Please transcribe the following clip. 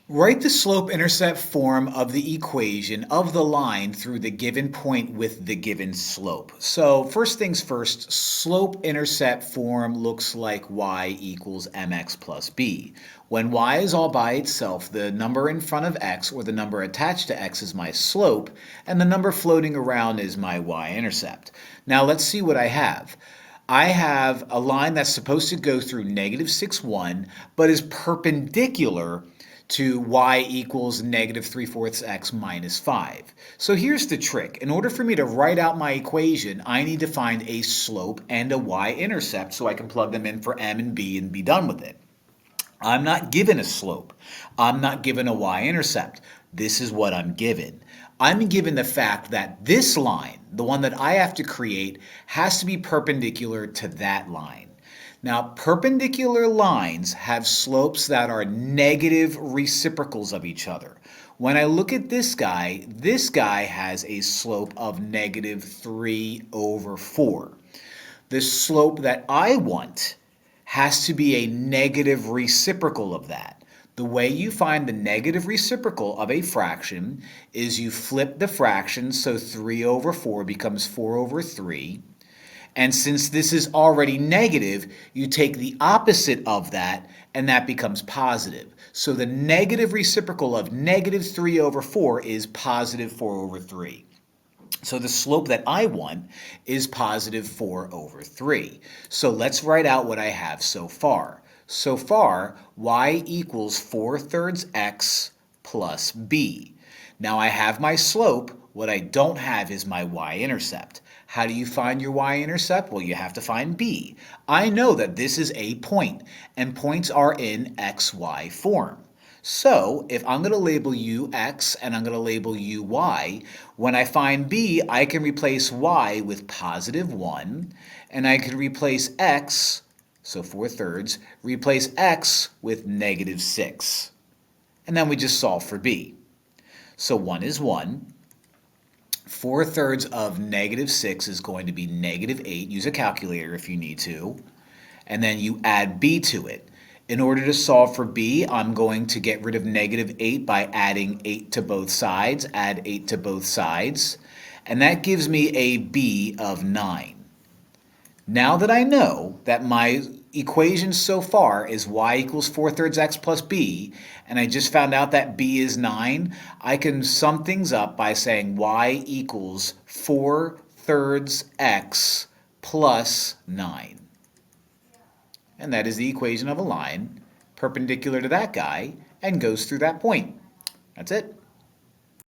Write the slope-intercept form of the equation of the line through the given point with the given slope. So first things first, slope-intercept form looks like y equals mx plus b. When y is all by itself, the number in front of x or the number attached to x is my slope, and the number floating around is my y-intercept. Now let's see what I have. I have a line that's supposed to go through negative 6, 1, but is perpendicular to y equals negative 3/4 x minus 5. So here's the trick. In order for me to write out my equation, I need to find a slope and a y-intercept so I can plug them in for m and be done with it. I'm not given a slope. I'm not given a y-intercept. This is what I'm given. I'm given the fact that this line, the one that I have to create, has to be perpendicular to that line. Now, perpendicular lines have slopes that are negative reciprocals of each other. When I look at this guy has a slope of negative 3/4. The slope that I want has to be a negative reciprocal of that. The way you find the negative reciprocal of a fraction is you flip the fraction, so 3/4 becomes 4/3. And since this is already negative, you take the opposite of that, and that becomes positive. So the negative reciprocal of negative 3/4 is positive 4/3. So the slope that I want is positive 4/3. So let's write out what I have so far. So far, y equals 4/3 x plus b. Now I have my slope. What I don't have is my y-intercept. How do you find your y-intercept? Well, you have to find b. I know that this is a point, and points are in xy form. So if I'm going to label u x and I'm going to label u y, when I find b, I can replace y with positive 1, and I can replace x, so 4/3, replace x with negative 6. And then we just solve for b. So 1 is 1. 4/3 of negative 6 is going to be negative 8. Use a calculator if you need to. And then you add b to it. In order to solve for b, I'm going to get rid of negative 8 by adding 8 to both sides. Add 8 to both sides. And that gives me a b of 9. Now that I know that my equation so far is y equals 4/3 x plus b, and I just found out that b is 9, I can sum things up by saying y equals 4/3 x plus 9. And that is the equation of a line perpendicular to that guy and goes through that point. That's it.